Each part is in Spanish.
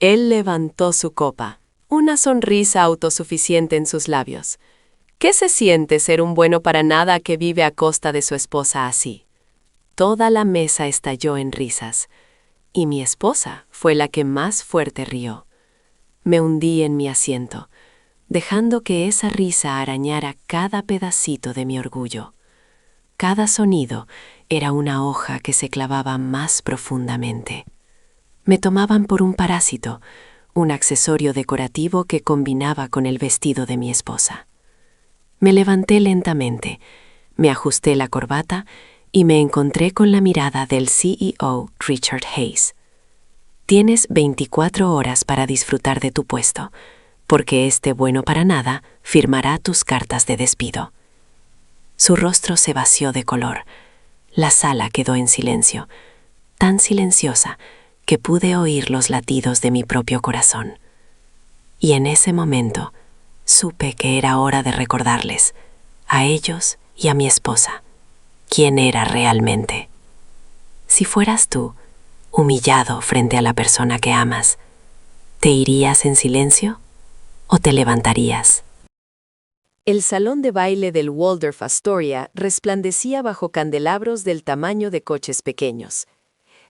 Él levantó su copa, una sonrisa autosuficiente en sus labios. ¿Qué se siente ser un bueno para nada que vive a costa de su esposa así? Toda la mesa estalló en risas, y mi esposa fue la que más fuerte rió. Me hundí en mi asiento, dejando que esa risa arañara cada pedacito de mi orgullo. Cada sonido era una hoja que se clavaba más profundamente. Me tomaban por un parásito, un accesorio decorativo que combinaba con el vestido de mi esposa. Me levanté lentamente, me ajusté la corbata y me encontré con la mirada del CEO Richard Hayes. Tienes 24 horas para disfrutar de tu puesto, porque este bueno para nada firmará tus cartas de despido. Su rostro se vació de color. La sala quedó en silencio, tan silenciosa que pude oír los latidos de mi propio corazón. Y en ese momento supe que era hora de recordarles, a ellos y a mi esposa, quién era realmente. Si fueras tú, humillado frente a la persona que amas, ¿te irías en silencio o te levantarías? El salón de baile del Waldorf Astoria resplandecía bajo candelabros del tamaño de coches pequeños.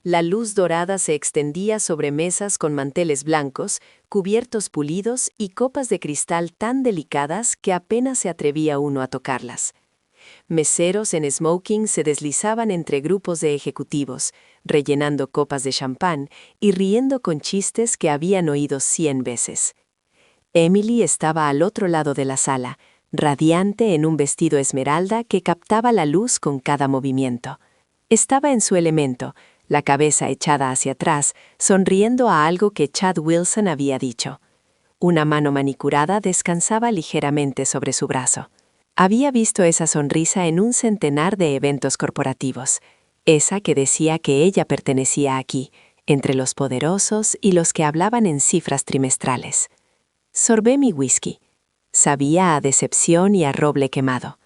La luz dorada se extendía sobre mesas con manteles blancos, cubiertos pulidos y copas de cristal tan delicadas que apenas se atrevía uno a tocarlas. Meseros en smoking se deslizaban entre grupos de ejecutivos, rellenando copas de champán y riendo con chistes que habían oído 100 veces. Emily estaba al otro lado de la sala, radiante en un vestido esmeralda que captaba la luz con cada movimiento. Estaba en su elemento, la cabeza echada hacia atrás, sonriendo a algo que Chad Wilson había dicho. Una mano manicurada descansaba ligeramente sobre su brazo. Había visto esa sonrisa en un centenar de eventos corporativos, esa que decía que ella pertenecía aquí, entre los poderosos y los que hablaban en cifras trimestrales. Sorbé mi whisky. Sabía a decepción y a roble quemado.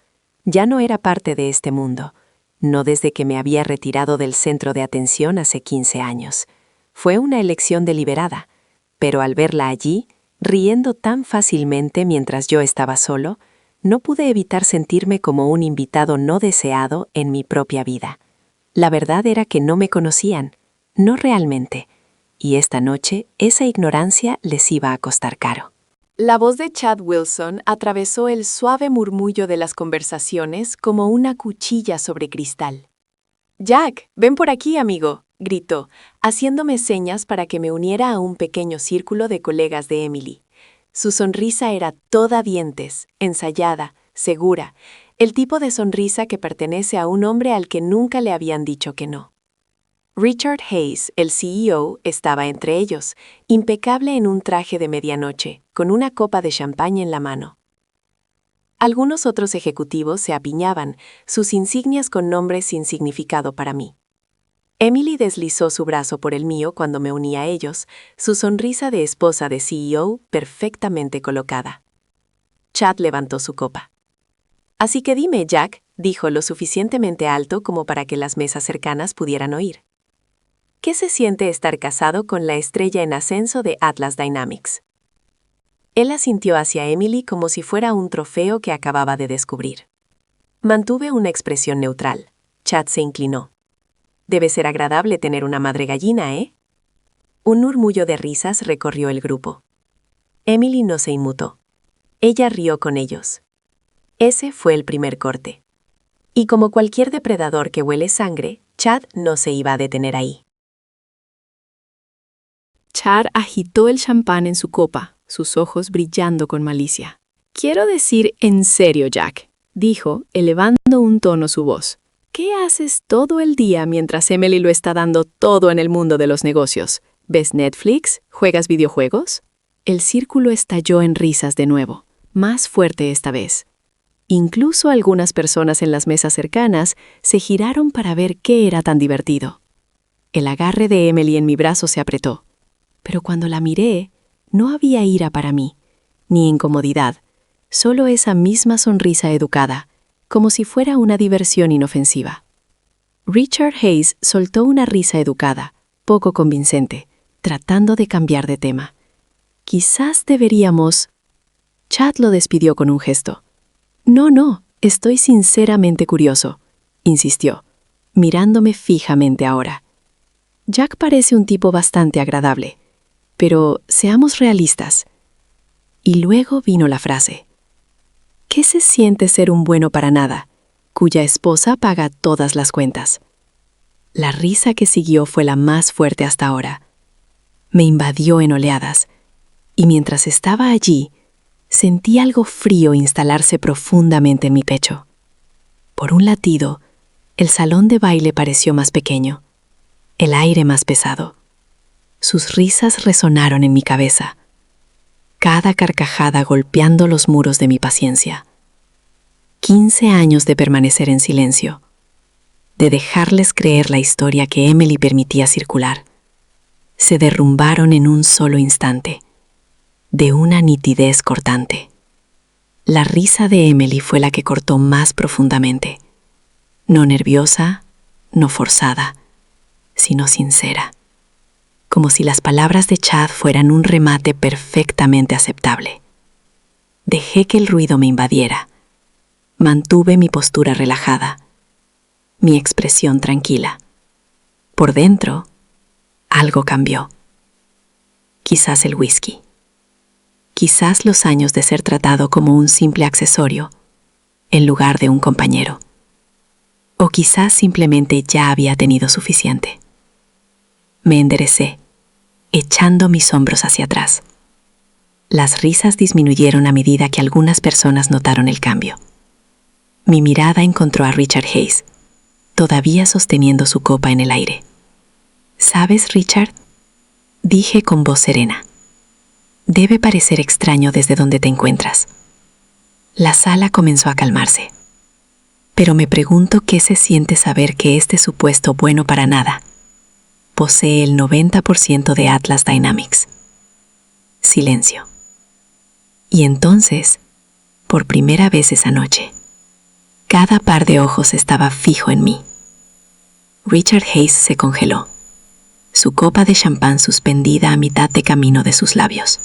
Ya no era parte de este mundo. No desde que me había retirado del centro de atención hace 15 años. Fue una elección deliberada, pero al verla allí, riendo tan fácilmente mientras yo estaba solo, no pude evitar sentirme como un invitado no deseado en mi propia vida. La verdad era que no me conocían, no realmente, y esta noche esa ignorancia les iba a costar caro. La voz de Chad Wilson atravesó el suave murmullo de las conversaciones como una cuchilla sobre cristal. «Jack, ven por aquí, amigo», gritó, haciéndome señas para que me uniera a un pequeño círculo de colegas de Emily. Su sonrisa era toda dientes, ensayada, segura, el tipo de sonrisa que pertenece a un hombre al que nunca le habían dicho que no. Richard Hayes, el CEO, estaba entre ellos, impecable en un traje de medianoche, con una copa de champán en la mano. Algunos otros ejecutivos se apiñaban, sus insignias con nombres sin significado para mí. Emily deslizó su brazo por el mío cuando me uní a ellos, su sonrisa de esposa de CEO perfectamente colocada. Chad levantó su copa. «Así que dime, Jack», dijo lo suficientemente alto como para que las mesas cercanas pudieran oír. ¿Qué se siente estar casado con la estrella en ascenso de Atlas Dynamics? Él asintió hacia Emily como si fuera un trofeo que acababa de descubrir. Mantuve una expresión neutral. Chad se inclinó. Debe ser agradable tener una madre gallina, ¿eh? Un murmullo de risas recorrió el grupo. Emily no se inmutó. Ella rió con ellos. Ese fue el primer corte. Y como cualquier depredador que huele sangre, Chad no se iba a detener ahí. Chad agitó el champán en su copa, sus ojos brillando con malicia. «Quiero decir en serio, Jack», dijo, elevando un tono su voz. «¿Qué haces todo el día mientras Emily lo está dando todo en el mundo de los negocios? ¿Ves Netflix? ¿Juegas videojuegos?» El círculo estalló en risas de nuevo, más fuerte esta vez. Incluso algunas personas en las mesas cercanas se giraron para ver qué era tan divertido. El agarre de Emily en mi brazo se apretó. Pero cuando la miré, no había ira para mí, ni incomodidad, solo esa misma sonrisa educada, como si fuera una diversión inofensiva. Richard Hayes soltó una risa educada, poco convincente, tratando de cambiar de tema. Quizás deberíamos... Chad lo despidió con un gesto. No, estoy sinceramente curioso, insistió, mirándome fijamente ahora. Jack parece un tipo bastante agradable, pero seamos realistas. Y luego vino la frase. ¿Qué se siente ser un bueno para nada, cuya esposa paga todas las cuentas? La risa que siguió fue la más fuerte hasta ahora. Me invadió en oleadas, y mientras estaba allí, sentí algo frío instalarse profundamente en mi pecho. Por un latido, el salón de baile pareció más pequeño, el aire más pesado. Sus risas resonaron en mi cabeza, cada carcajada golpeando los muros de mi paciencia. 15 años de permanecer en silencio, de dejarles creer la historia que Emily permitía circular, se derrumbaron en un solo instante, de una nitidez cortante. La risa de Emily fue la que cortó más profundamente, no nerviosa, no forzada, sino sincera, como si las palabras de Chad fueran un remate perfectamente aceptable. Dejé que el ruido me invadiera. Mantuve mi postura relajada, mi expresión tranquila. Por dentro, algo cambió. Quizás el whisky. Quizás los años de ser tratado como un simple accesorio, en lugar de un compañero. O quizás simplemente ya había tenido suficiente. Me enderecé, echando mis hombros hacia atrás. Las risas disminuyeron a medida que algunas personas notaron el cambio. Mi mirada encontró a Richard Hayes, todavía sosteniendo su copa en el aire. ¿Sabes, Richard?, dije con voz serena. Debe parecer extraño desde donde te encuentras. La sala comenzó a calmarse. Pero me pregunto qué se siente saber que este supuesto bueno para nada posee el 90% de Atlas Dynamics. Silencio. Y entonces, por primera vez esa noche, cada par de ojos estaba fijo en mí. Richard Hayes se congeló, su copa de champán suspendida a mitad de camino de sus labios.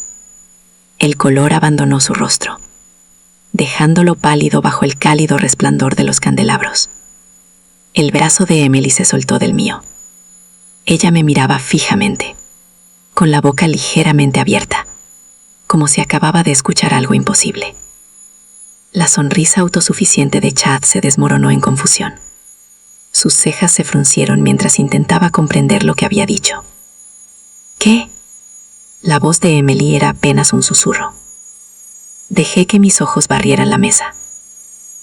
El color abandonó su rostro, dejándolo pálido bajo el cálido resplandor de los candelabros. El brazo de Emily se soltó del mío. Ella me miraba fijamente, con la boca ligeramente abierta, como si acababa de escuchar algo imposible. La sonrisa autosuficiente de Chad se desmoronó en confusión. Sus cejas se fruncieron mientras intentaba comprender lo que había dicho. ¿Qué? La voz de Emily era apenas un susurro. Dejé que mis ojos barrieran la mesa.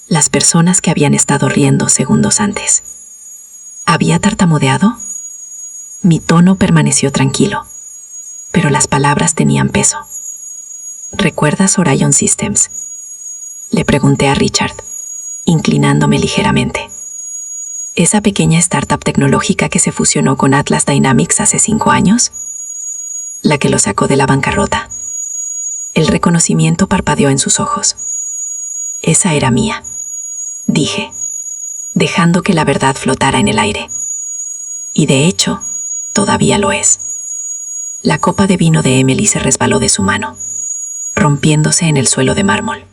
Las personas que habían estado riendo segundos antes. ¿Había tartamudeado? Mi tono permaneció tranquilo, pero las palabras tenían peso. ¿Recuerdas Orion Systems?, le pregunté a Richard, inclinándome ligeramente. ¿Esa pequeña startup tecnológica que se fusionó con Atlas Dynamics hace 5 años? La que lo sacó de la bancarrota. El reconocimiento parpadeó en sus ojos. Esa era mía, dije, dejando que la verdad flotara en el aire. Y de hecho, todavía lo es. La copa de vino de Emily se resbaló de su mano, rompiéndose en el suelo de mármol.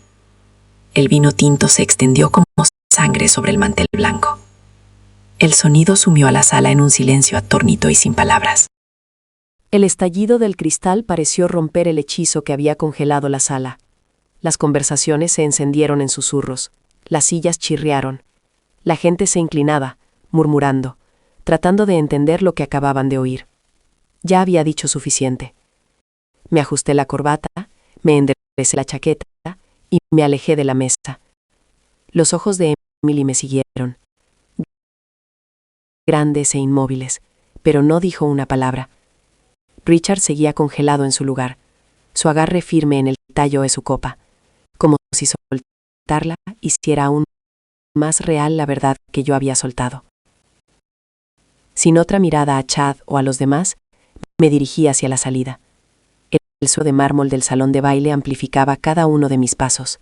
El vino tinto se extendió como sangre sobre el mantel blanco. El sonido sumió a la sala en un silencio atónito y sin palabras. El estallido del cristal pareció romper el hechizo que había congelado la sala. Las conversaciones se encendieron en susurros, las sillas chirriaron. La gente se inclinaba, murmurando, tratando de entender lo que acababan de oír. Ya había dicho suficiente. Me ajusté la corbata, me enderecé la chaqueta y me alejé de la mesa. Los ojos de Emily me siguieron, grandes e inmóviles, pero no dijo una palabra. Richard seguía congelado en su lugar, su agarre firme en el tallo de su copa, como si soltarla hiciera aún más real la verdad que yo había soltado. Sin otra mirada a Chad o a los demás, me dirigí hacia la salida. El suelo de mármol del salón de baile amplificaba cada uno de mis pasos,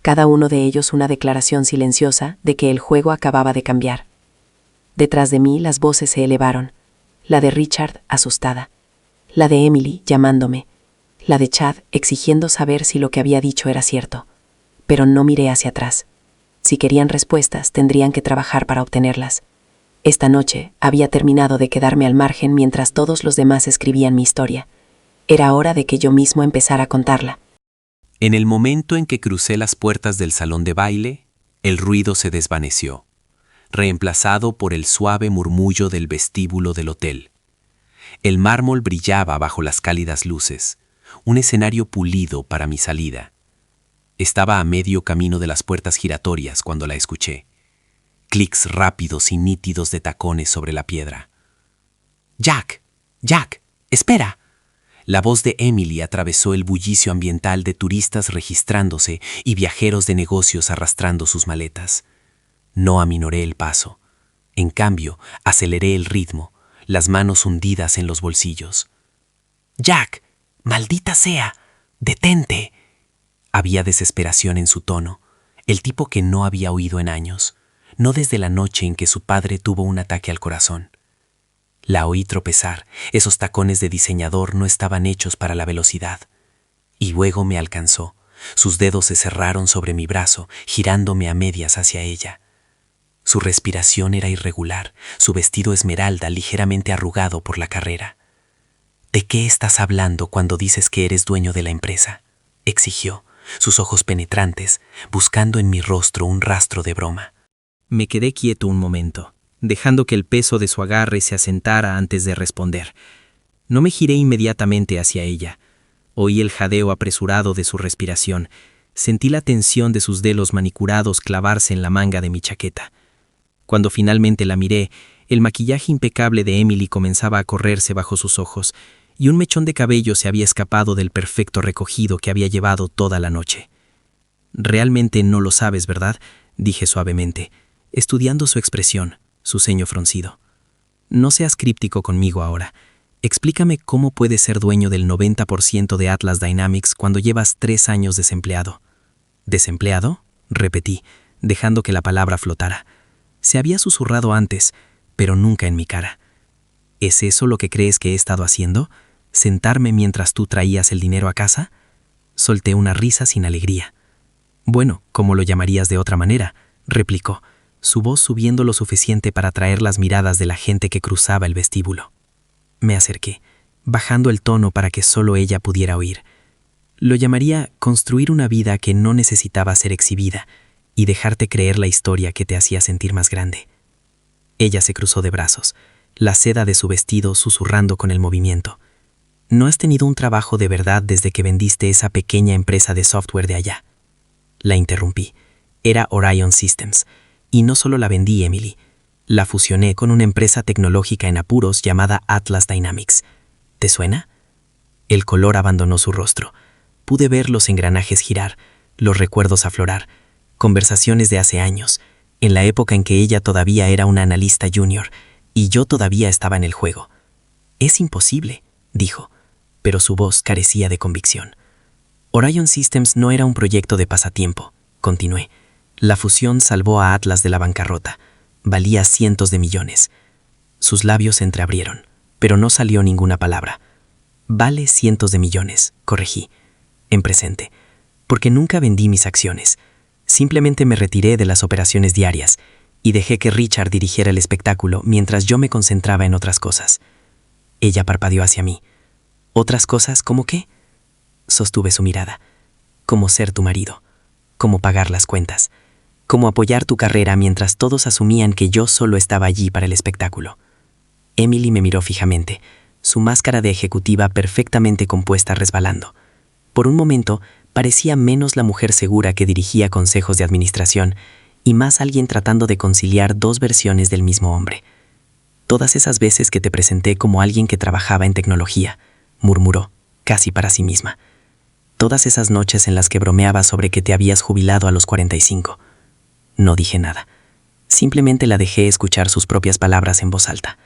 cada uno de ellos una declaración silenciosa de que el juego acababa de cambiar. Detrás de mí las voces se elevaron, la de Richard asustada, la de Emily llamándome, la de Chad exigiendo saber si lo que había dicho era cierto. Pero no miré hacia atrás. Si querían respuestas, tendrían que trabajar para obtenerlas. Esta noche había terminado de quedarme al margen mientras todos los demás escribían mi historia. Era hora de que yo mismo empezara a contarla. En el momento en que crucé las puertas del salón de baile, el ruido se desvaneció, reemplazado por el suave murmullo del vestíbulo del hotel. El mármol brillaba bajo las cálidas luces, un escenario pulido para mi salida. Estaba a medio camino de las puertas giratorias cuando la escuché. Clics rápidos y nítidos de tacones sobre la piedra. ¡Jack! ¡Jack! ¡Espera! La voz de Emily atravesó el bullicio ambiental de turistas registrándose y viajeros de negocios arrastrando sus maletas. No aminoré el paso. En cambio, aceleré el ritmo, las manos hundidas en los bolsillos. ¡Jack! ¡Maldita sea! ¡Detente! Había desesperación en su tono, el tipo que no había oído en años, no desde la noche en que su padre tuvo un ataque al corazón. La oí tropezar, esos tacones de diseñador no estaban hechos para la velocidad. Y luego me alcanzó, sus dedos se cerraron sobre mi brazo, girándome a medias hacia ella. Su respiración era irregular, su vestido esmeralda ligeramente arrugado por la carrera. ¿De qué estás hablando cuando dices que eres dueño de la empresa?, exigió, sus ojos penetrantes, buscando en mi rostro un rastro de broma. Me quedé quieto un momento, dejando que el peso de su agarre se asentara antes de responder. No me giré inmediatamente hacia ella. Oí el jadeo apresurado de su respiración. Sentí la tensión de sus dedos manicurados clavarse en la manga de mi chaqueta. Cuando finalmente la miré, el maquillaje impecable de Emily comenzaba a correrse bajo sus ojos, y un mechón de cabello se había escapado del perfecto recogido que había llevado toda la noche. «Realmente no lo sabes, ¿verdad?», dije suavemente, estudiando su expresión, su ceño fruncido. «No seas críptico conmigo ahora. Explícame cómo puedes ser dueño del 90% de Atlas Dynamics cuando llevas 3 años desempleado». «¿Desempleado?», repetí, dejando que la palabra flotara. Se había susurrado antes, pero nunca en mi cara. ¿Es eso lo que crees que he estado haciendo? ¿Sentarme mientras tú traías el dinero a casa? Solté una risa sin alegría. Bueno, ¿cómo lo llamarías de otra manera?, replicó, su voz subiendo lo suficiente para atraer las miradas de la gente que cruzaba el vestíbulo. Me acerqué, bajando el tono para que solo ella pudiera oír. Lo llamaría construir una vida que no necesitaba ser exhibida y dejarte creer la historia que te hacía sentir más grande. Ella se cruzó de brazos, la seda de su vestido susurrando con el movimiento. ¿No has tenido un trabajo de verdad desde que vendiste esa pequeña empresa de software de allá? La interrumpí. Era Orion Systems. Y no solo la vendí, Emily. La fusioné con una empresa tecnológica en apuros llamada Atlas Dynamics. ¿Te suena? El color abandonó su rostro. Pude ver los engranajes girar, los recuerdos aflorar, conversaciones de hace años, en la época en que ella todavía era una analista junior, y yo todavía estaba en el juego. «Es imposible», dijo, pero su voz carecía de convicción. Orion Systems no era un proyecto de pasatiempo, continué. La fusión salvó a Atlas de la bancarrota. Valía cientos de millones. Sus labios se entreabrieron, pero no salió ninguna palabra. Vale cientos de millones, corregí, en presente, porque nunca vendí mis acciones. Simplemente me retiré de las operaciones diarias y dejé que Richard dirigiera el espectáculo mientras yo me concentraba en otras cosas. Ella parpadeó hacia mí. ¿Otras cosas como qué? Sostuve su mirada. Como ser tu marido, como pagar las cuentas, como apoyar tu carrera mientras todos asumían que yo solo estaba allí para el espectáculo. Emily me miró fijamente, su máscara de ejecutiva perfectamente compuesta resbalando. Por un momento, parecía menos la mujer segura que dirigía consejos de administración y más alguien tratando de conciliar 2 versiones del mismo hombre. «Todas esas veces que te presenté como alguien que trabajaba en tecnología», murmuró, casi para sí misma. «Todas esas noches en las que bromeaba sobre que te habías jubilado a los 45. No dije nada. Simplemente la dejé escuchar sus propias palabras en voz alta.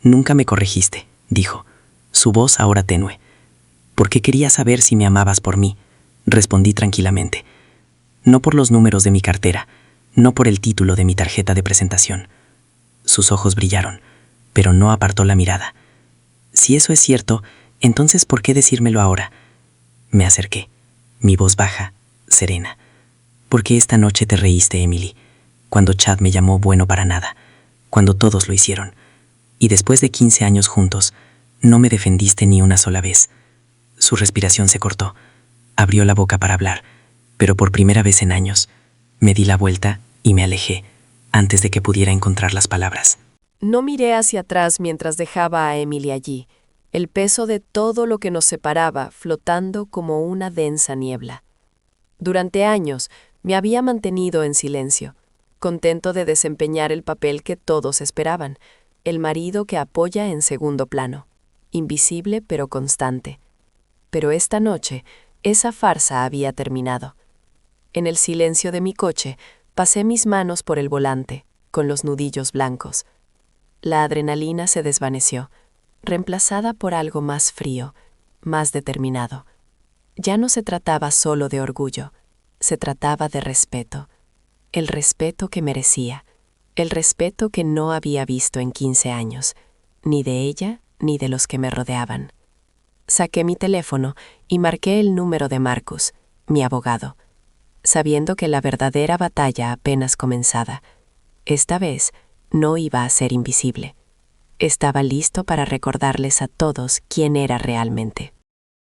«Nunca me corregiste», dijo, su voz ahora tenue. «Porque quería saber si me amabas por mí», respondí tranquilamente. «No por los números de mi cartera, no por el título de mi tarjeta de presentación». Sus ojos brillaron, pero no apartó la mirada. «Si eso es cierto, Entonces, ¿por qué decírmelo ahora? Me acerqué, mi voz baja, serena. ¿Por qué esta noche te reíste, Emily? Cuando Chad me llamó bueno para nada, cuando todos lo hicieron. Y después de 15 años juntos, no me defendiste ni una sola vez. Su respiración se cortó. Abrió la boca para hablar, pero por primera vez en años, me di la vuelta y me alejé antes de que pudiera encontrar las palabras. No miré hacia atrás mientras dejaba a Emily allí, el peso de todo lo que nos separaba flotando como una densa niebla. Durante años me había mantenido en silencio, contento de desempeñar el papel que todos esperaban, el marido que apoya en segundo plano, invisible pero constante. Pero esta noche, esa farsa había terminado. En el silencio de mi coche, pasé mis manos por el volante, con los nudillos blancos. La adrenalina se desvaneció, reemplazada por algo más frío, más determinado. Ya no se trataba solo de orgullo, se trataba de respeto. El respeto que merecía, el respeto que no había visto en 15 años, ni de ella ni de los que me rodeaban. Saqué mi teléfono y marqué el número de Marcus, mi abogado, sabiendo que la verdadera batalla apenas comenzada. Esta vez no iba a ser invisible. Estaba listo para recordarles a todos quién era realmente.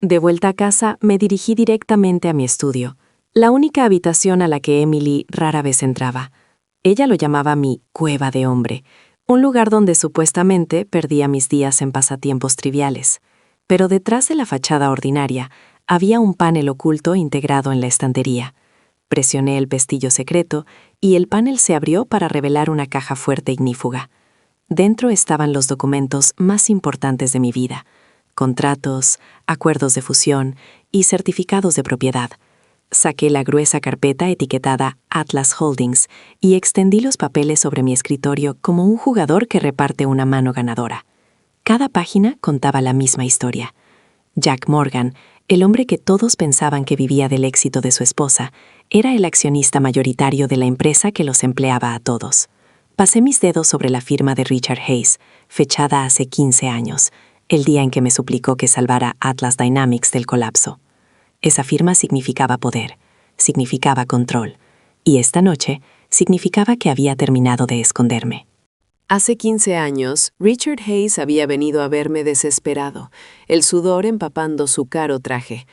De vuelta a casa, me dirigí directamente a mi estudio, la única habitación a la que Emily rara vez entraba. Ella lo llamaba mi cueva de hombre, un lugar donde supuestamente perdía mis días en pasatiempos triviales. Pero detrás de la fachada ordinaria había un panel oculto integrado en la estantería. Presioné el pestillo secreto y el panel se abrió para revelar una caja fuerte ignífuga. Dentro estaban los documentos más importantes de mi vida: contratos, acuerdos de fusión y certificados de propiedad. Saqué la gruesa carpeta etiquetada Atlas Holdings y extendí los papeles sobre mi escritorio como un jugador que reparte una mano ganadora. Cada página contaba la misma historia. Jack Morgan, el hombre que todos pensaban que vivía del éxito de su esposa, era el accionista mayoritario de la empresa que los empleaba a todos. Pasé mis dedos sobre la firma de Richard Hayes, fechada hace 15 años, el día en que me suplicó que salvara Atlas Dynamics del colapso. Esa firma significaba poder, significaba control, y esta noche significaba que había terminado de esconderme. Hace 15 años, Richard Hayes había venido a verme desesperado, el sudor empapando su caro traje.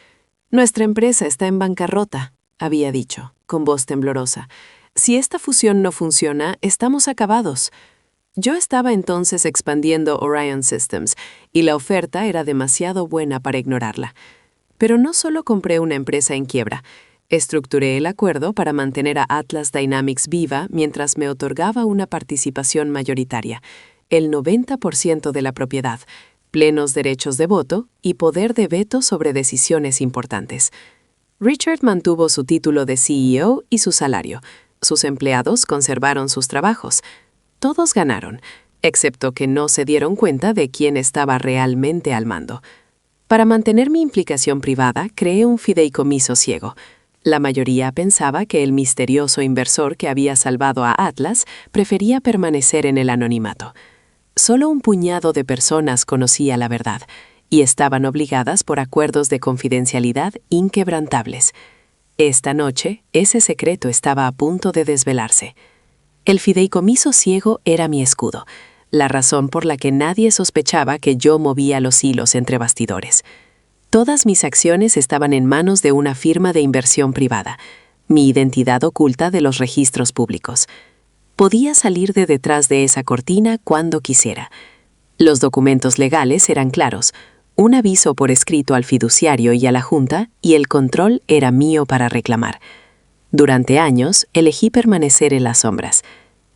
«Nuestra empresa está en bancarrota», había dicho, con voz temblorosa. «Si esta fusión no funciona, estamos acabados». Yo estaba entonces expandiendo Orion Systems, y la oferta era demasiado buena para ignorarla. Pero no solo compré una empresa en quiebra. Estructuré el acuerdo para mantener a Atlas Dynamics viva mientras me otorgaba una participación mayoritaria, el 90% de la propiedad, plenos derechos de voto y poder de veto sobre decisiones importantes. Richard mantuvo su título de CEO y su salario. Sus empleados conservaron sus trabajos. Todos ganaron, excepto que no se dieron cuenta de quién estaba realmente al mando. Para mantener mi implicación privada, creé un fideicomiso ciego. La mayoría pensaba que el misterioso inversor que había salvado a Atlas prefería permanecer en el anonimato. Solo un puñado de personas conocía la verdad, y estaban obligadas por acuerdos de confidencialidad inquebrantables. Esta noche, ese secreto estaba a punto de desvelarse. El fideicomiso ciego era mi escudo, la razón por la que nadie sospechaba que yo movía los hilos entre bastidores. Todas mis acciones estaban en manos de una firma de inversión privada, mi identidad oculta de los registros públicos. Podía salir de detrás de esa cortina cuando quisiera. Los documentos legales eran claros, un aviso por escrito al fiduciario y a la junta, y el control era mío para reclamar. Durante años elegí permanecer en las sombras.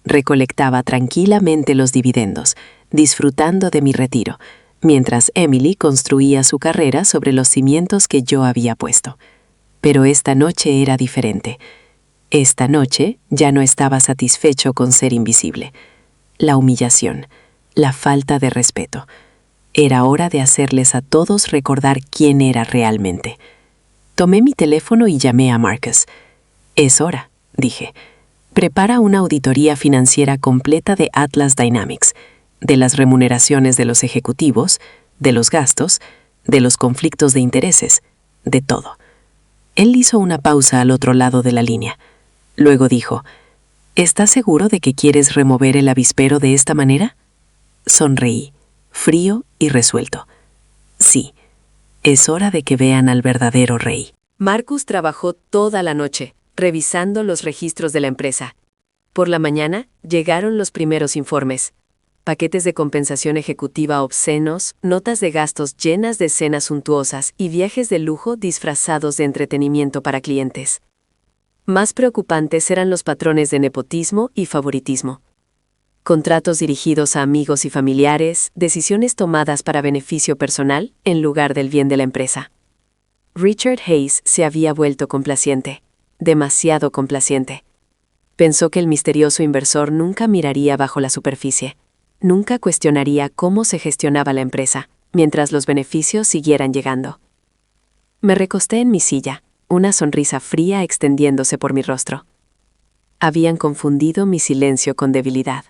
Recolectaba tranquilamente los dividendos, disfrutando de mi retiro, mientras Emily construía su carrera sobre los cimientos que yo había puesto. Pero esta noche era diferente. Esta noche ya no estaba satisfecho con ser invisible. La humillación, la falta de respeto. Era hora de hacerles a todos recordar quién era realmente. Tomé mi teléfono y llamé a Marcus. «Es hora», dije. «Prepara una auditoría financiera completa de Atlas Dynamics, de las remuneraciones de los ejecutivos, de los gastos, de los conflictos de intereses, de todo. Él hizo una pausa al otro lado de la línea. Luego dijo, ¿estás seguro de que quieres remover el avispero de esta manera? Sonreí, frío y resuelto. Sí, es hora de que vean al verdadero rey. Marcus trabajó toda la noche, revisando los registros de la empresa. Por la mañana llegaron los primeros informes. Paquetes de compensación ejecutiva obscenos, notas de gastos llenas de cenas suntuosas y viajes de lujo disfrazados de entretenimiento para clientes. Más preocupantes eran los patrones de nepotismo y favoritismo. Contratos dirigidos a amigos y familiares, decisiones tomadas para beneficio personal en lugar del bien de la empresa. Richard Hayes se había vuelto complaciente, demasiado complaciente. Pensó que el misterioso inversor nunca miraría bajo la superficie. Nunca cuestionaría cómo se gestionaba la empresa, mientras los beneficios siguieran llegando. Me recosté en mi silla, una sonrisa fría extendiéndose por mi rostro. Habían confundido mi silencio con debilidad.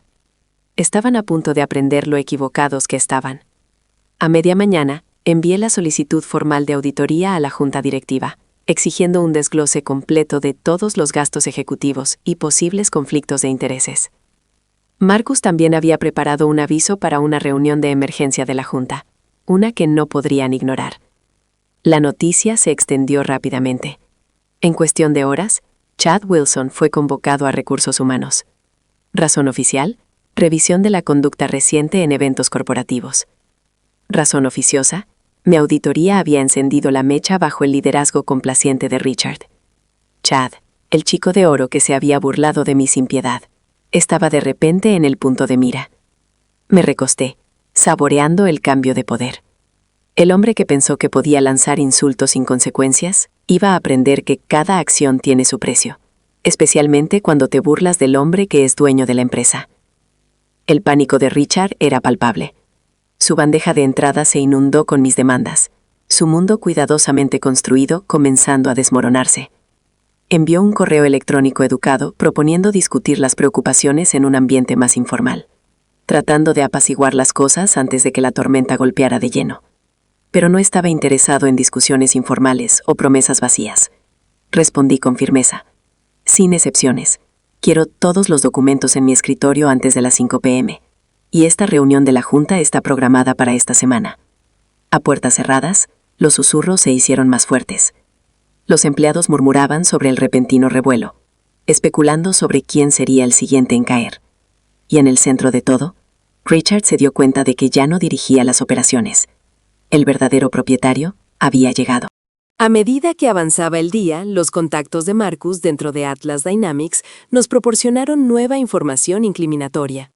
Estaban a punto de aprender lo equivocados que estaban. A media mañana, envié la solicitud formal de auditoría a la junta directiva, exigiendo un desglose completo de todos los gastos ejecutivos y posibles conflictos de intereses. Marcus también había preparado un aviso para una reunión de emergencia de la Junta, una que no podrían ignorar. La noticia se extendió rápidamente. En cuestión de horas, Chad Wilson fue convocado a Recursos Humanos. Razón oficial: revisión de la conducta reciente en eventos corporativos. Razón oficiosa: mi auditoría había encendido la mecha bajo el liderazgo complaciente de Richard. Chad, el chico de oro que se había burlado de mí sin piedad, estaba de repente en el punto de mira. Me recosté, saboreando el cambio de poder. El hombre que pensó que podía lanzar insultos sin consecuencias, iba a aprender que cada acción tiene su precio, especialmente cuando te burlas del hombre que es dueño de la empresa. El pánico de Richard era palpable. Su bandeja de entrada se inundó con mis demandas, su mundo cuidadosamente construido comenzando a desmoronarse. Envió un correo electrónico educado proponiendo discutir las preocupaciones en un ambiente más informal, tratando de apaciguar las cosas antes de que la tormenta golpeara de lleno. Pero no estaba interesado en discusiones informales o promesas vacías. Respondí con firmeza. Sin excepciones. Quiero todos los documentos en mi escritorio antes de las 5 p.m. Y esta reunión de la Junta está programada para esta semana. A puertas cerradas, los susurros se hicieron más fuertes. Los empleados murmuraban sobre el repentino revuelo, especulando sobre quién sería el siguiente en caer. Y en el centro de todo, Richard se dio cuenta de que ya no dirigía las operaciones. El verdadero propietario había llegado. A medida que avanzaba el día, los contactos de Marcus dentro de Atlas Dynamics nos proporcionaron nueva información incriminatoria.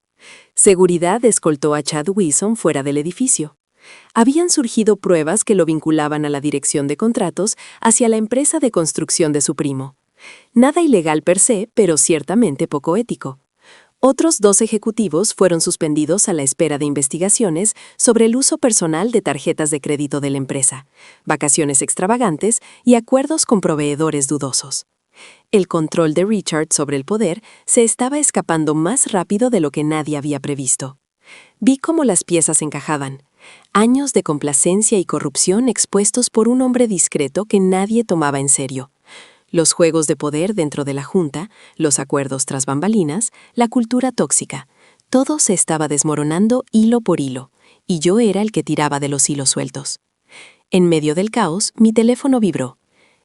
Seguridad escoltó a Chad Wilson fuera del edificio. Habían surgido pruebas que lo vinculaban a la dirección de contratos hacia la empresa de construcción de su primo. Nada ilegal per se, pero ciertamente poco ético. Otros 2 ejecutivos fueron suspendidos a la espera de investigaciones sobre el uso personal de tarjetas de crédito de la empresa, vacaciones extravagantes y acuerdos con proveedores dudosos. El control de Richard sobre el poder se estaba escapando más rápido de lo que nadie había previsto. Vi cómo las piezas encajaban. Años de complacencia y corrupción expuestos por un hombre discreto que nadie tomaba en serio. Los juegos de poder dentro de la Junta, los acuerdos tras bambalinas, la cultura tóxica. Todo se estaba desmoronando hilo por hilo, y yo era el que tiraba de los hilos sueltos. En medio del caos, mi teléfono vibró.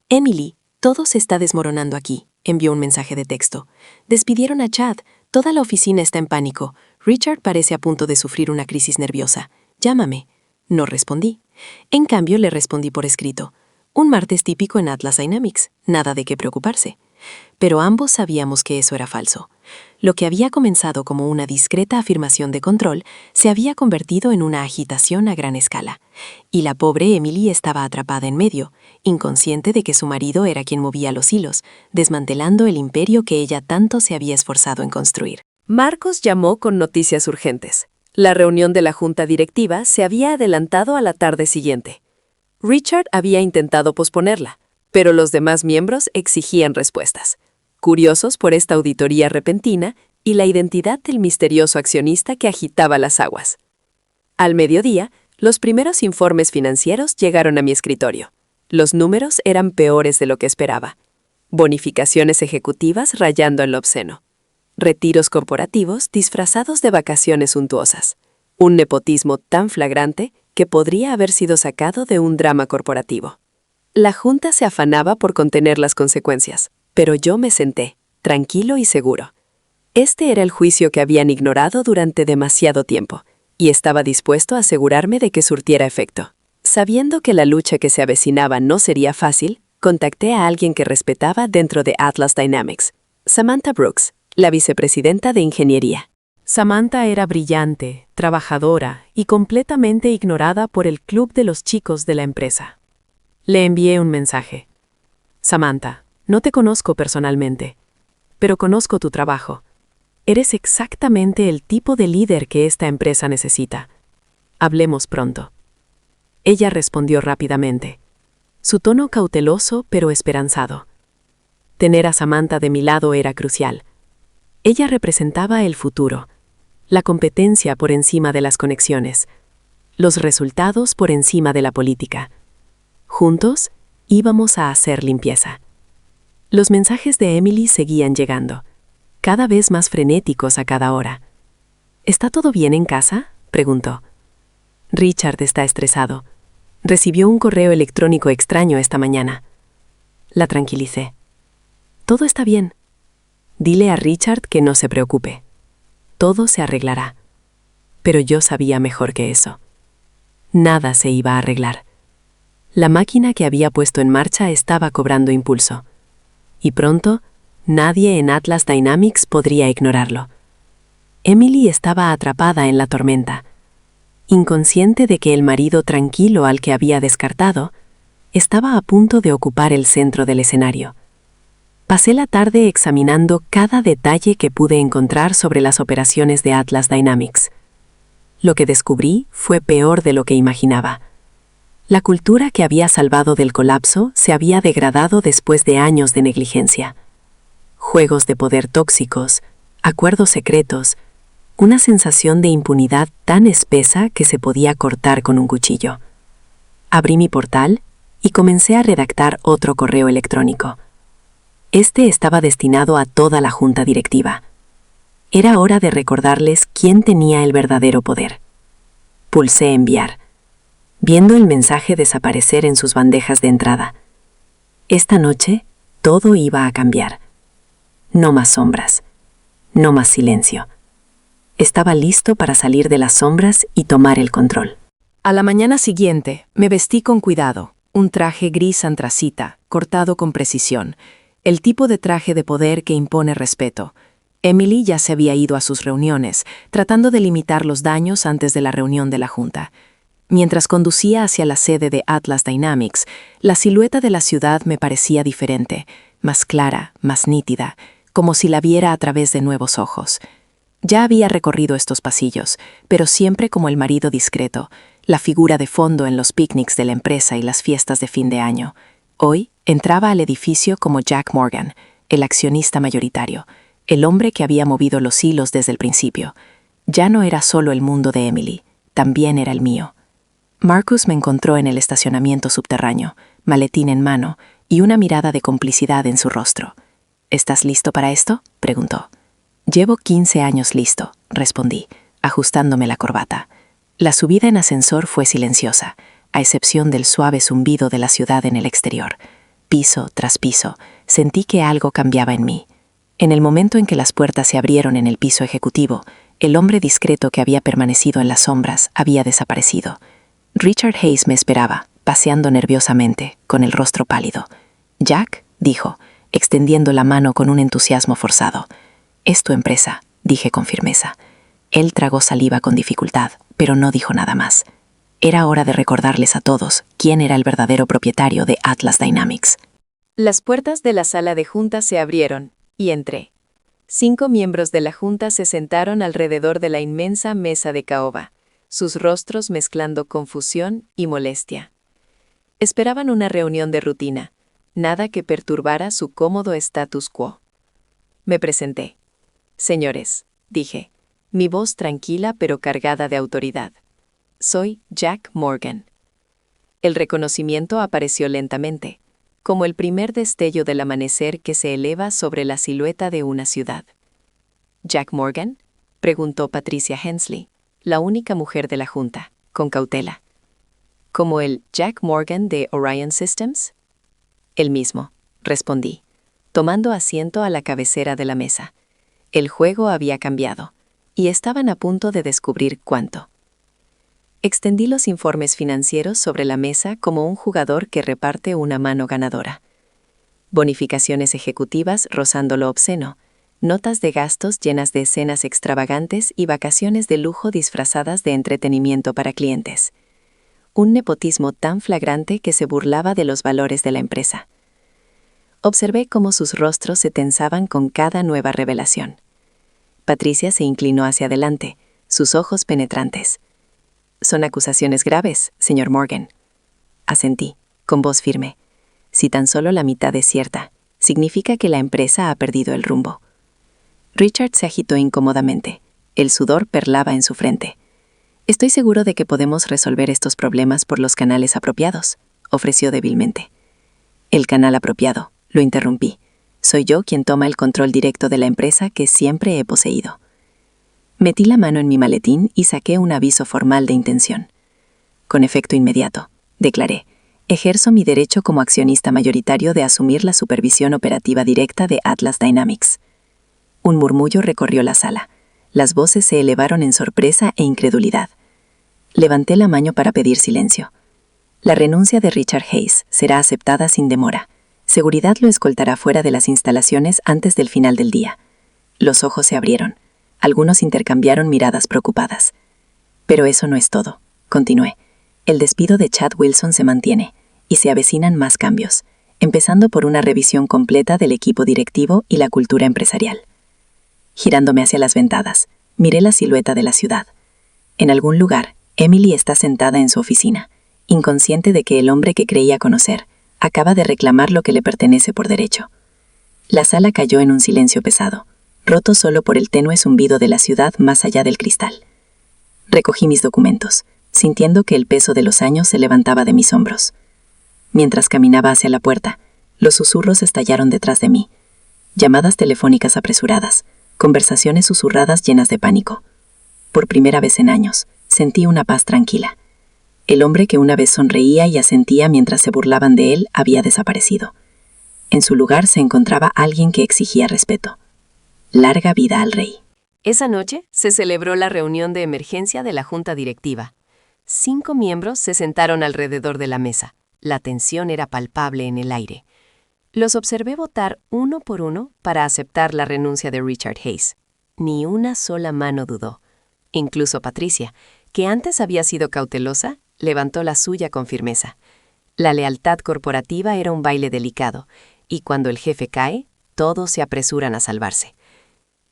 «Emily, todo se está desmoronando aquí», envió un mensaje de texto. «Despidieron a Chad, toda la oficina está en pánico. Richard parece a punto de sufrir una crisis nerviosa. Llámame». No respondí. En cambio, le respondí por escrito. Un martes típico en Atlas Dynamics, nada de qué preocuparse. Pero ambos sabíamos que eso era falso. Lo que había comenzado como una discreta afirmación de control se había convertido en una agitación a gran escala. Y la pobre Emily estaba atrapada en medio, inconsciente de que su marido era quien movía los hilos, desmantelando el imperio que ella tanto se había esforzado en construir. Marcos llamó con noticias urgentes. La reunión de la junta directiva se había adelantado a la tarde siguiente. Richard había intentado posponerla, pero los demás miembros exigían respuestas, curiosos por esta auditoría repentina y la identidad del misterioso accionista que agitaba las aguas. Al mediodía, Los primeros informes financieros llegaron a mi escritorio. Los números eran peores de lo que esperaba. Bonificaciones ejecutivas rayando en lo obsceno. Retiros corporativos disfrazados de vacaciones suntuosas. Un nepotismo tan flagrante que podría haber sido sacado de un drama corporativo. La Junta se afanaba por contener las consecuencias, pero yo me senté, tranquilo y seguro. Este era el juicio que habían ignorado durante demasiado tiempo, y estaba dispuesto a asegurarme de que surtiera efecto. Sabiendo que la lucha que se avecinaba no sería fácil, contacté a alguien que respetaba dentro de Atlas Dynamics, Samantha Brooks, la vicepresidenta de ingeniería. Samantha era brillante, trabajadora y completamente ignorada por el club de los chicos de la empresa. Le envié un mensaje. Samantha, no te conozco personalmente, pero conozco tu trabajo. Eres exactamente el tipo de líder que esta empresa necesita. Hablemos pronto. Ella respondió rápidamente, su tono cauteloso pero esperanzado. Tener a Samantha de mi lado era crucial. Ella representaba el futuro, la competencia por encima de las conexiones, los resultados por encima de la política. Juntos, íbamos a hacer limpieza. Los mensajes de Emily seguían llegando, cada vez más frenéticos a cada hora. ¿Está todo bien en casa?, preguntó. Richard está estresado. Recibió un correo electrónico extraño esta mañana. La tranquilicé. Todo está bien. Dile a Richard que no se preocupe. Todo se arreglará. Pero yo sabía mejor que eso. Nada se iba a arreglar. La máquina que había puesto en marcha estaba cobrando impulso. Y pronto, nadie en Atlas Dynamics podría ignorarlo. Emily estaba atrapada en la tormenta. Inconsciente de que el marido tranquilo al que había descartado, estaba a punto de ocupar el centro del escenario. Pasé la tarde examinando cada detalle que pude encontrar sobre las operaciones de Atlas Dynamics. Lo que descubrí fue peor de lo que imaginaba. La cultura que había salvado del colapso se había degradado después de años de negligencia. Juegos de poder tóxicos, acuerdos secretos, una sensación de impunidad tan espesa que se podía cortar con un cuchillo. Abrí mi portal y comencé a redactar otro correo electrónico. Este estaba destinado a toda la junta directiva. Era hora de recordarles quién tenía el verdadero poder. Pulsé enviar, viendo el mensaje desaparecer en sus bandejas de entrada. Esta noche, todo iba a cambiar. No más sombras, no más silencio. Estaba listo para salir de las sombras y tomar el control. A la mañana siguiente, me vestí con cuidado, un traje gris antracita, cortado con precisión, el tipo de traje de poder que impone respeto. Emily ya se había ido a sus reuniones, tratando de limitar los daños antes de la reunión de la junta. Mientras conducía hacia la sede de Atlas Dynamics, la silueta de la ciudad me parecía diferente, más clara, más nítida, como si la viera a través de nuevos ojos. Ya había recorrido estos pasillos, pero siempre como el marido discreto, la figura de fondo en los picnics de la empresa y las fiestas de fin de año. Hoy entraba al edificio como Jack Morgan, el accionista mayoritario, el hombre que había movido los hilos desde el principio. Ya no era solo el mundo de Emily, también era el mío. Marcus me encontró en el estacionamiento subterráneo, maletín en mano y una mirada de complicidad en su rostro. ¿Estás listo para esto?, preguntó. Llevo 15 años listo, respondí, ajustándome la corbata. La subida en ascensor fue silenciosa, a excepción del suave zumbido de la ciudad en el exterior. Piso tras piso, sentí que algo cambiaba en mí. En el momento en que las puertas se abrieron en el piso ejecutivo, el hombre discreto que había permanecido en las sombras había desaparecido. Richard Hayes me esperaba, paseando nerviosamente, con el rostro pálido. «Jack», dijo, extendiendo la mano con un entusiasmo forzado. «Es tu empresa», dije con firmeza. Él tragó saliva con dificultad, pero no dijo nada más. Era hora de recordarles a todos quién era el verdadero propietario de Atlas Dynamics. Las puertas de la sala de junta se abrieron, y entré. 5 miembros de la junta se sentaron alrededor de la inmensa mesa de caoba, sus rostros mezclando confusión y molestia. Esperaban una reunión de rutina, nada que perturbara su cómodo status quo. Me presenté. «Señores», dije, mi voz tranquila pero cargada de autoridad. Soy Jack Morgan. El reconocimiento apareció lentamente, como el primer destello del amanecer que se eleva sobre la silueta de una ciudad. ¿Jack Morgan?, preguntó Patricia Hensley, la única mujer de la junta, con cautela. ¿Como el Jack Morgan de Orion Systems? El mismo, respondí, tomando asiento a la cabecera de la mesa. El juego había cambiado, y estaban a punto de descubrir cuánto. Extendí los informes financieros sobre la mesa como un jugador que reparte una mano ganadora. Bonificaciones ejecutivas rozando lo obsceno, notas de gastos llenas de escenas extravagantes y vacaciones de lujo disfrazadas de entretenimiento para clientes. Un nepotismo tan flagrante que se burlaba de los valores de la empresa. Observé cómo sus rostros se tensaban con cada nueva revelación. Patricia se inclinó hacia adelante, sus ojos penetrantes. «Son acusaciones graves, señor Morgan». Asentí, con voz firme. Si tan solo la mitad es cierta, significa que la empresa ha perdido el rumbo. Richard se agitó incómodamente. El sudor perlaba en su frente. «Estoy seguro de que podemos resolver estos problemas por los canales apropiados», ofreció débilmente. «El canal apropiado», lo interrumpí. «Soy yo quien toma el control directo de la empresa que siempre he poseído». Metí la mano en mi maletín y saqué un aviso formal de intención. «Con efecto inmediato», declaré, «ejerzo mi derecho como accionista mayoritario de asumir la supervisión operativa directa de Atlas Dynamics». Un murmullo recorrió la sala. Las voces se elevaron en sorpresa e incredulidad. Levanté la mano para pedir silencio. «La renuncia de Richard Hayes será aceptada sin demora. Seguridad lo escoltará fuera de las instalaciones antes del final del día». Los ojos se abrieron. Algunos intercambiaron miradas preocupadas. «Pero eso no es todo», continué. «El despido de Chad Wilson se mantiene, y se avecinan más cambios, empezando por una revisión completa del equipo directivo y la cultura empresarial». Girándome hacia las ventanas, miré la silueta de la ciudad. En algún lugar, Emily está sentada en su oficina, inconsciente de que el hombre que creía conocer acaba de reclamar lo que le pertenece por derecho. La sala cayó en un silencio pesado, roto solo por el tenue zumbido de la ciudad más allá del cristal. Recogí mis documentos, sintiendo que el peso de los años se levantaba de mis hombros. Mientras caminaba hacia la puerta, los susurros estallaron detrás de mí. Llamadas telefónicas apresuradas, conversaciones susurradas llenas de pánico. Por primera vez en años, sentí una paz tranquila. El hombre que una vez sonreía y asentía mientras se burlaban de él había desaparecido. En su lugar se encontraba alguien que exigía respeto. Larga vida al rey. Esa noche se celebró la reunión de emergencia de la junta directiva. 5 miembros se sentaron alrededor de la mesa. La tensión era palpable en el aire. Los observé votar uno por uno para aceptar la renuncia de Richard Hayes. Ni una sola mano dudó. Incluso Patricia, que antes había sido cautelosa, levantó la suya con firmeza. La lealtad corporativa era un baile delicado, y cuando el jefe cae, todos se apresuran a salvarse.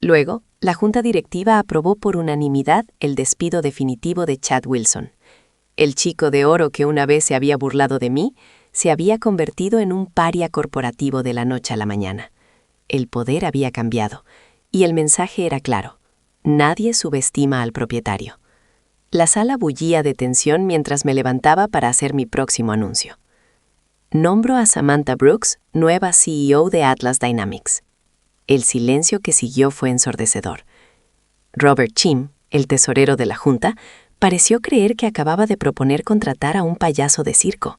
Luego, la junta directiva aprobó por unanimidad el despido definitivo de Chad Wilson. El chico de oro que una vez se había burlado de mí, se había convertido en un paria corporativo de la noche a la mañana. El poder había cambiado, y el mensaje era claro: nadie subestima al propietario. La sala bullía de tensión mientras me levantaba para hacer mi próximo anuncio. Nombro a Samantha Brooks, nueva CEO de Atlas Dynamics. El silencio que siguió fue ensordecedor. Robert Chim, el tesorero de la junta, pareció creer que acababa de proponer contratar a un payaso de circo.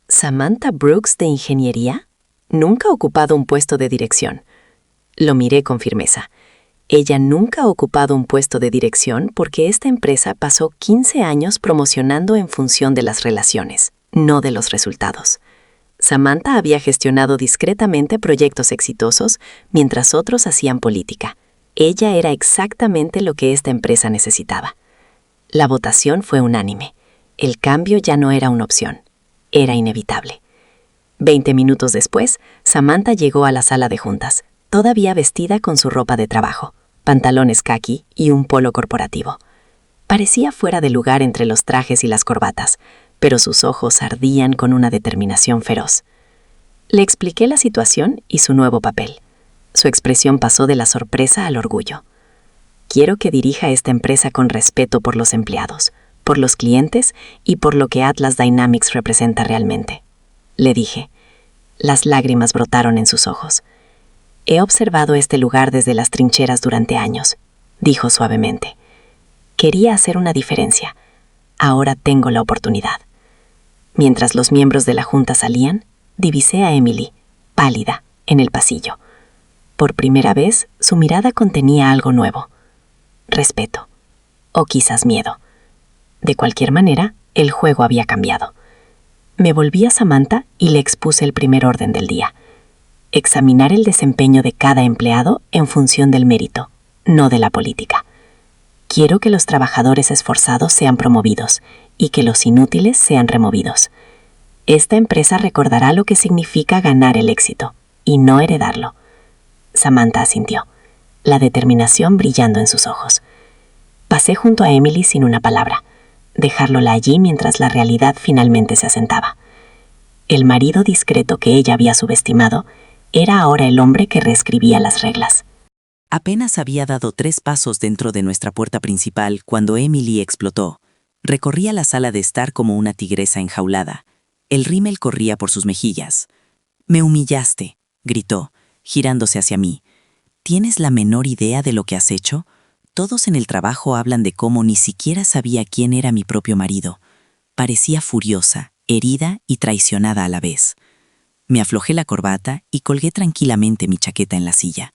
¿Samantha Brooks de ingeniería? Nunca ha ocupado un puesto de dirección. Lo miré con firmeza. Ella nunca ha ocupado un puesto de dirección porque esta empresa pasó 15 años promocionando en función de las relaciones, no de los resultados. Samantha había gestionado discretamente proyectos exitosos mientras otros hacían política. Ella era exactamente lo que esta empresa necesitaba. La votación fue unánime. El cambio ya no era una opción. Era inevitable. 20 minutos después, Samantha llegó a la sala de juntas, todavía vestida con su ropa de trabajo, pantalones caqui y un polo corporativo. Parecía fuera de lugar entre los trajes y las corbatas, pero sus ojos ardían con una determinación feroz. Le expliqué la situación y su nuevo papel. Su expresión pasó de la sorpresa al orgullo. Quiero que dirija esta empresa con respeto por los empleados, por los clientes y por lo que Atlas Dynamics representa realmente. Le dije. Las lágrimas brotaron en sus ojos. He observado este lugar desde las trincheras durante años, dijo suavemente. Quería hacer una diferencia. Ahora tengo la oportunidad. Mientras los miembros de la junta salían, divisé a Emily, pálida, en el pasillo. Por primera vez, su mirada contenía algo nuevo. Respeto. O quizás miedo. De cualquier manera, el juego había cambiado. Me volví a Samantha y le expuse el primer orden del día. Examinar el desempeño de cada empleado en función del mérito, no de la política. Quiero que los trabajadores esforzados sean promovidos y que los inútiles sean removidos. Esta empresa recordará lo que significa ganar el éxito y no heredarlo. Samantha asintió, la determinación brillando en sus ojos. Pasé junto a Emily sin una palabra, dejarla allí mientras la realidad finalmente se asentaba. El marido discreto que ella había subestimado era ahora el hombre que reescribía las reglas. Apenas había dado 3 pasos dentro de nuestra puerta principal cuando Emily explotó. Recorría la sala de estar como una tigresa enjaulada. El rímel corría por sus mejillas. «Me humillaste», gritó, girándose hacia mí. «¿Tienes la menor idea de lo que has hecho? Todos en el trabajo hablan de cómo ni siquiera sabía quién era mi propio marido». Parecía furiosa, herida y traicionada a la vez. Me aflojé la corbata y colgué tranquilamente mi chaqueta en la silla.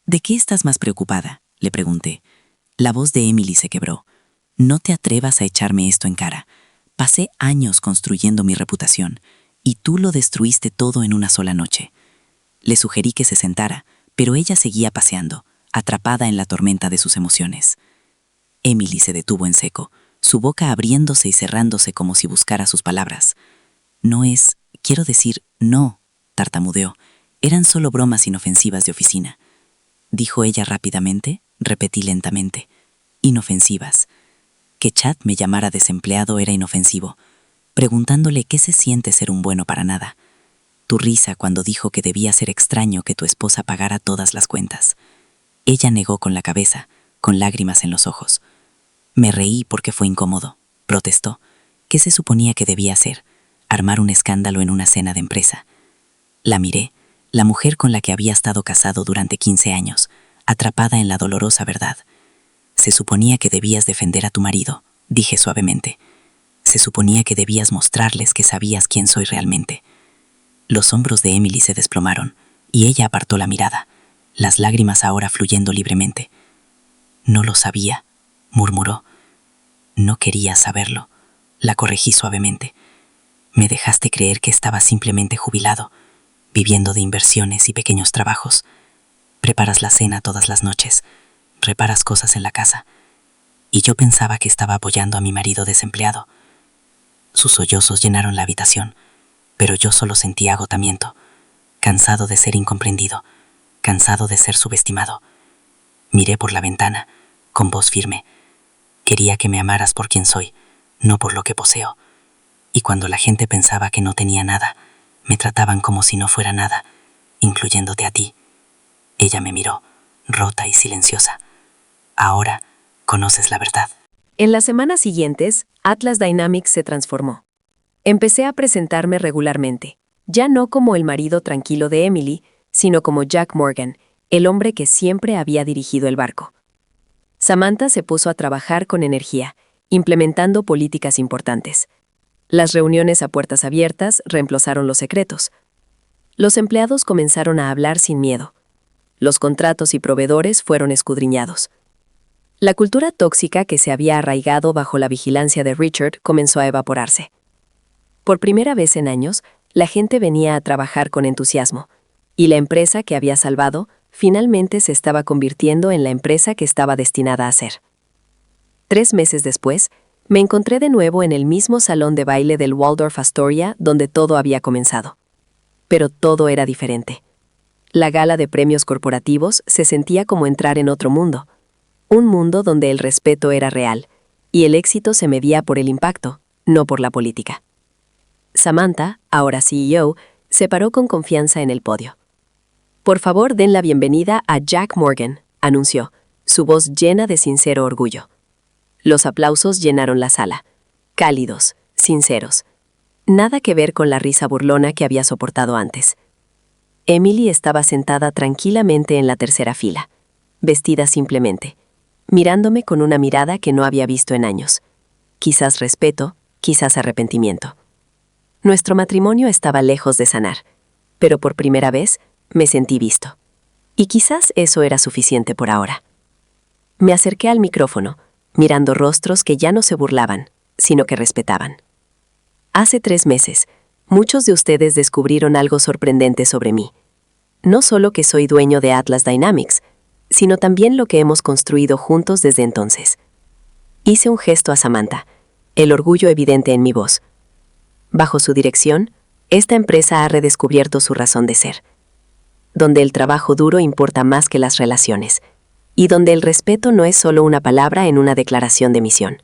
«¿De qué estás más preocupada?», le pregunté. La voz de Emily se quebró. «No te atrevas a echarme esto en cara. Pasé años construyendo mi reputación, y tú lo destruiste todo en una sola noche». Le sugerí que se sentara, pero ella seguía paseando, atrapada en la tormenta de sus emociones. Emily se detuvo en seco, su boca abriéndose y cerrándose como si buscara sus palabras. «Quiero decir, no», tartamudeó. «Eran solo bromas inofensivas de oficina». Dijo ella rápidamente, repetí lentamente. «Inofensivas». Que Chad me llamara desempleado era inofensivo, preguntándole qué se siente ser un bueno para nada. Tu risa cuando dijo que debía ser extraño que tu esposa pagara todas las cuentas. Ella negó con la cabeza, con lágrimas en los ojos. Me reí porque fue incómodo. Protestó. ¿Qué se suponía que debía hacer? Armar un escándalo en una cena de empresa. La miré, la mujer con la que había estado casado durante 15 años, atrapada en la dolorosa verdad. Se suponía que debías defender a tu marido, dije suavemente. Se suponía que debías mostrarles que sabías quién soy realmente. Los hombros de Emily se desplomaron, y ella apartó la mirada, las lágrimas ahora fluyendo libremente. «No lo sabía», murmuró. «No quería saberlo», la corregí suavemente. «Me dejaste creer que estaba simplemente jubilado, viviendo de inversiones y pequeños trabajos. Preparas la cena todas las noches, reparas cosas en la casa, y yo pensaba que estaba apoyando a mi marido desempleado». Sus sollozos llenaron la habitación, pero yo solo sentía agotamiento, cansado de ser incomprendido, cansado de ser subestimado. Miré por la ventana, con voz firme. Quería que me amaras por quien soy, no por lo que poseo. Y cuando la gente pensaba que no tenía nada, me trataban como si no fuera nada, incluyéndote a ti. Ella me miró, rota y silenciosa. Ahora conoces la verdad. En las semanas siguientes, Atlas Dynamics se transformó. Empecé a presentarme regularmente, ya no como el marido tranquilo de Emily, sino como Jack Morgan, el hombre que siempre había dirigido el barco. Samantha se puso a trabajar con energía, implementando políticas importantes. Las reuniones a puertas abiertas reemplazaron los secretos. Los empleados comenzaron a hablar sin miedo. Los contratos y proveedores fueron escudriñados. La cultura tóxica que se había arraigado bajo la vigilancia de Richard comenzó a evaporarse. Por primera vez en años, la gente venía a trabajar con entusiasmo, y la empresa que había salvado finalmente se estaba convirtiendo en la empresa que estaba destinada a ser. 3 meses después, me encontré de nuevo en el mismo salón de baile del Waldorf Astoria donde todo había comenzado. Pero todo era diferente. La gala de premios corporativos se sentía como entrar en otro mundo, un mundo donde el respeto era real, y el éxito se medía por el impacto, no por la política. Samantha, ahora CEO, se paró con confianza en el podio. «Por favor, den la bienvenida a Jack Morgan», anunció, su voz llena de sincero orgullo. Los aplausos llenaron la sala, cálidos, sinceros. Nada que ver con la risa burlona que había soportado antes. Emily estaba sentada tranquilamente en la tercera fila, vestida simplemente, mirándome con una mirada que no había visto en años. Quizás respeto, quizás arrepentimiento. Nuestro matrimonio estaba lejos de sanar, pero por primera vez me sentí visto. Y quizás eso era suficiente por ahora. Me acerqué al micrófono, mirando rostros que ya no se burlaban, sino que respetaban. Hace 3 meses, muchos de ustedes descubrieron algo sorprendente sobre mí. No solo que soy dueño de Atlas Dynamics, sino también lo que hemos construido juntos desde entonces. Hice un gesto a Samantha, el orgullo evidente en mi voz. Bajo su dirección, esta empresa ha redescubierto su razón de ser, donde el trabajo duro importa más que las relaciones, y donde el respeto no es solo una palabra en una declaración de misión.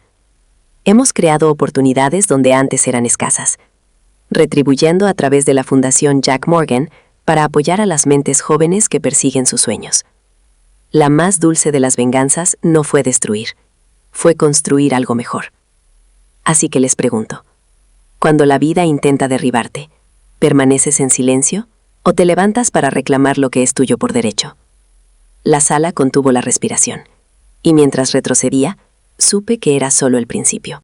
Hemos creado oportunidades donde antes eran escasas, retribuyendo a través de la Fundación Jack Morgan para apoyar a las mentes jóvenes que persiguen sus sueños. La más dulce de las venganzas no fue destruir, fue construir algo mejor. Así que les pregunto, cuando la vida intenta derribarte, ¿permaneces en silencio o te levantas para reclamar lo que es tuyo por derecho? La sala contuvo la respiración, y mientras retrocedía, supe que era solo el principio.